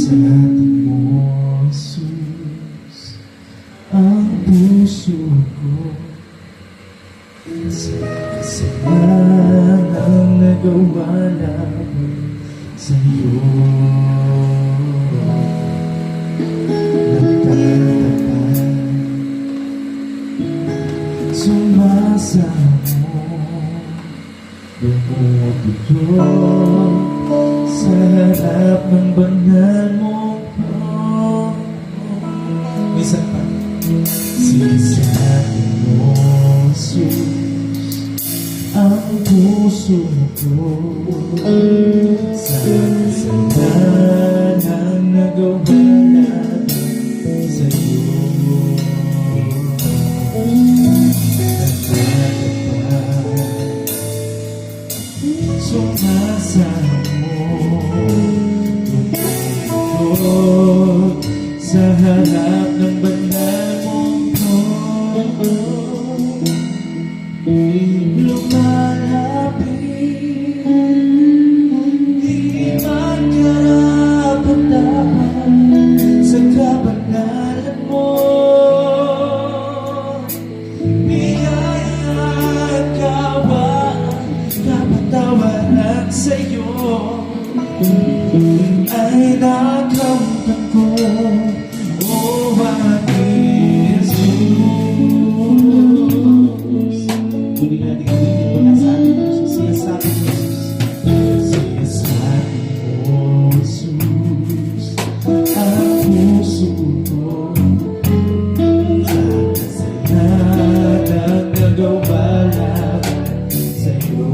Sa ating mo, Jesus, ang puso ko sa kasalanang nagawa namin sa iyo. Nagtatapat, sumasamo, lumubutol sa harap ng banal mong Panginoon. Minsan pa, sinasabi mo, Jesus, ang puso ko sa kasalanang nagawa namin sa iyo. Sumasamo, lumulog sa harap ng banal mong Panginoon. Lumalapit, di magkarapat-dapat sa kabanalan mo. Biyaya at kapatawaran sa'yo ay nakamtan ko, O aking Jesus. Muli natin ulitin mo na sa ating Jesus. Siya sa ating Jesus. Siya sa ating Jesus. Ang puso ko sa kasalanang nagawa laban sa'yo.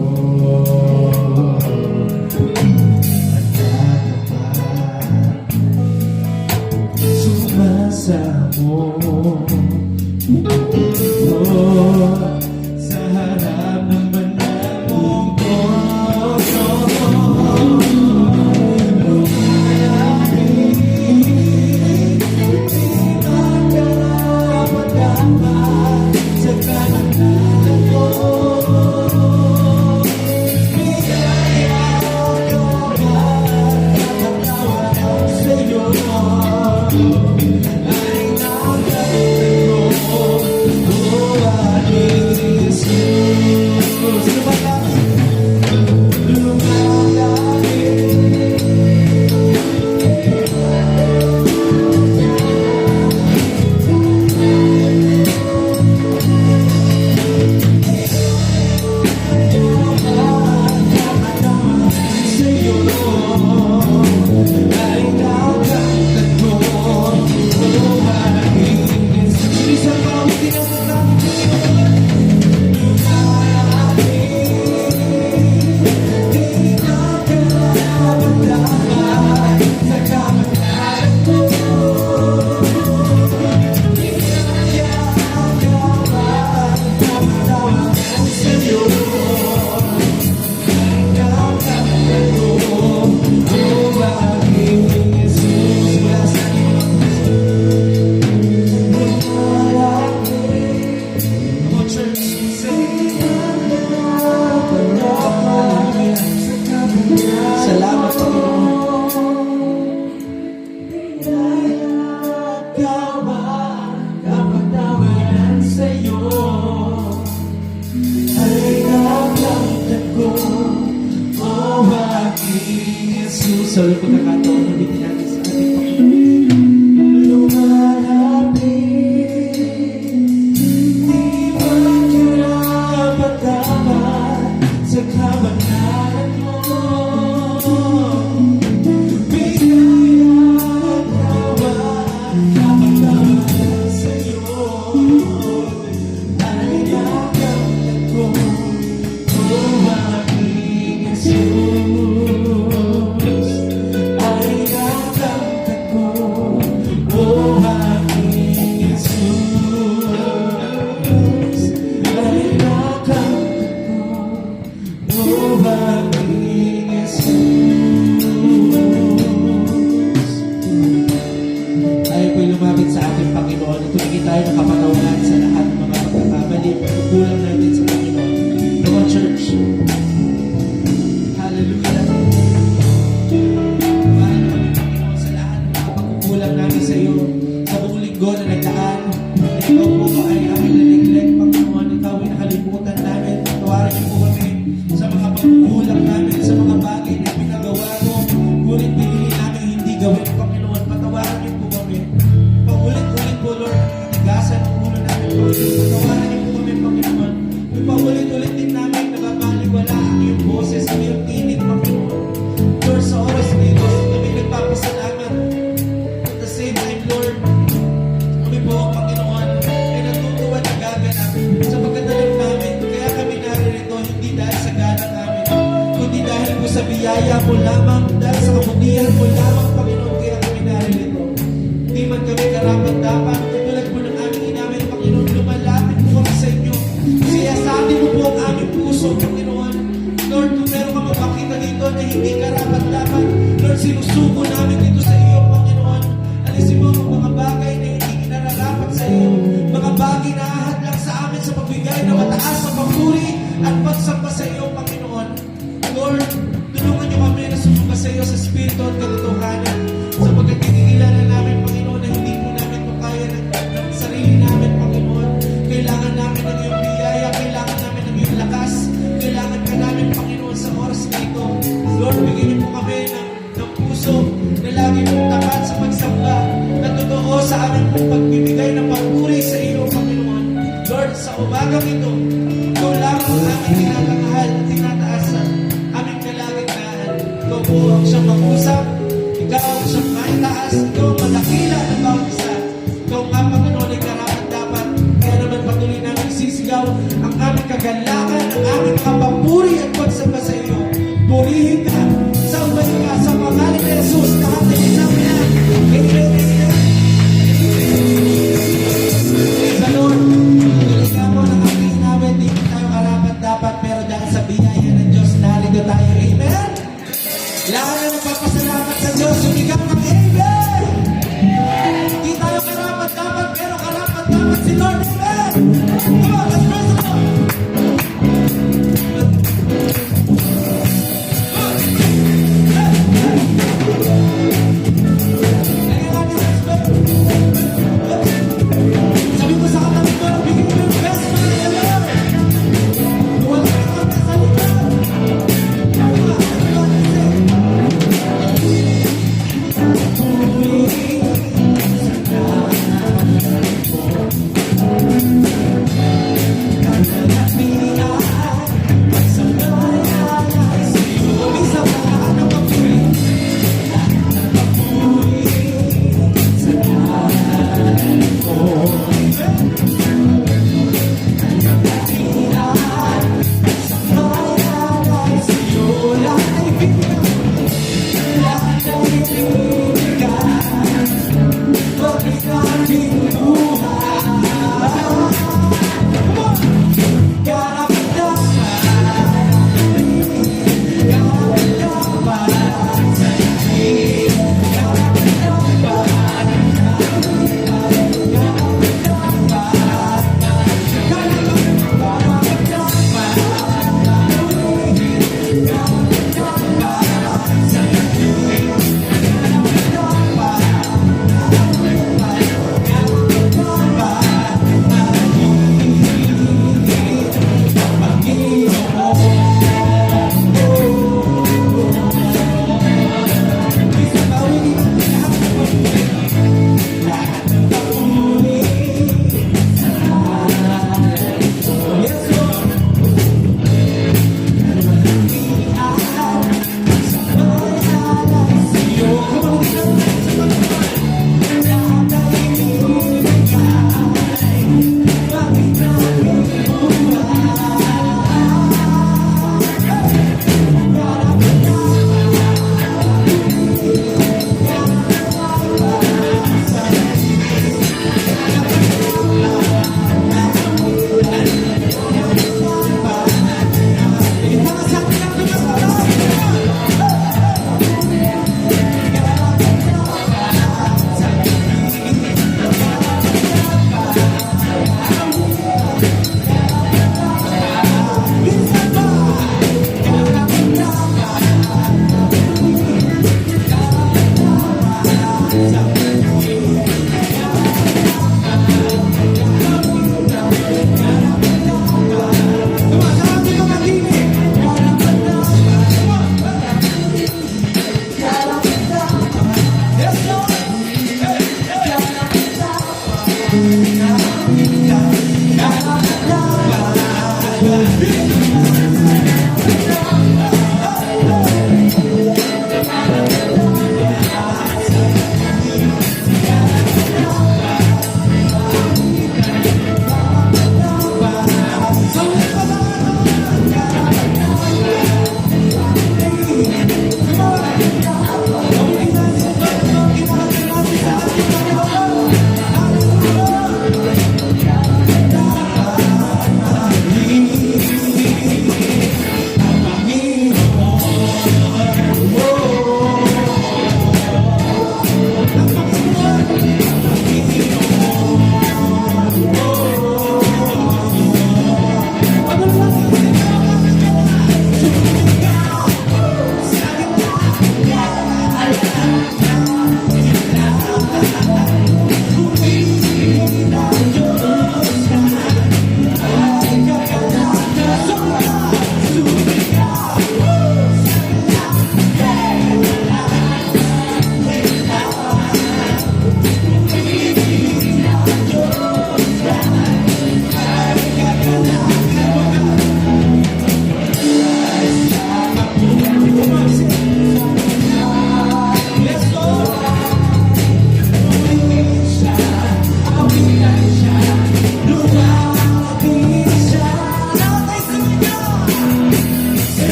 Sumasamo, lumulog sa harap ng banal mong Panginoon. Lumalapit, di magkarapat-dapat sa kabanalan mo. Biyaya at kapatawaran sa'yo ay nakamtan ko, O aking Jesus. Lumalapit, sa'yo ay nakamtan ko, O aking Jesus. Isang bawat tinatawag salamat, Panginoon. Kapatawaran sa'yo ay nakamtan ko, O aking Jesus. Sa ulit pagkakataon, ulitin natin sa ating Panginoon. Lumalapit, di magkarapat-dapat sa kabanalan mo. Jesus, ay nakamtan biyaya mo lamang, dahil sa kabutihan mo lamang, Panginoon, kaya kami naririto. Hindi man kami karapat-dapat, katulad po ng aming inamin, Panginoon, lumalapit po kami sa inyo. Siyasatin mo po ang aming puso, Panginoon. Lord, kung meron ka mapakita dito na hindi karapat-dapat, Lord, sinusuko namin dito sa iyo, Panginoon. Alisin mo ang mga bagay na hindi kinararapat sa iyo, mga bagay na ahadlang sa amin sa pagbigay na mataas sa papuri at pagsamba sa iyo, Panginoon. Lord, tulungan niyo kami na sumamba sa iyo sa Espiritu at katotohanan, sapagkat kinikilala namin, Panginoon, na hindi po namin makaya ng sarili namin, Panginoon. Kailangan namin ng iyong biyaya, kailangan namin ng iyong lakas, kailangan ka namin, Panginoon, sa oras na ito. Lord, bigyan niyo po kami ng puso na lagi pong tapat sa pagsamba, na totoo sa aming pong pagbibigay ng papuri sa iyo, Panginoon. Lord, sa umagang ito, ikaw lang ang aming tinatanghal at tinataasan, aming kalagitnaan. Ikaw po ang siyang mag-usap, ikaw ang siyang maitaas, ikaw ang madakila ng bawat isa. Ikaw nga, Panginoon, ay karapat-dapat. Kaya naman patuloy namin sisigaw ang aming kagalakan, ang aming kapapuri at pagsamba sa iyo. Purihin ka, sambay ka sa pangalan ni Jesus, lahat ay isabi na. Amen. Praise the Lord. Tuloy nga po ng aming inawit, di tayo karapat-dapat, pero dahil sa biyaya ng Diyos, narito tayo. Amen. Lahat na magpapasalamat sa Diyos, sumigaw ng Amen.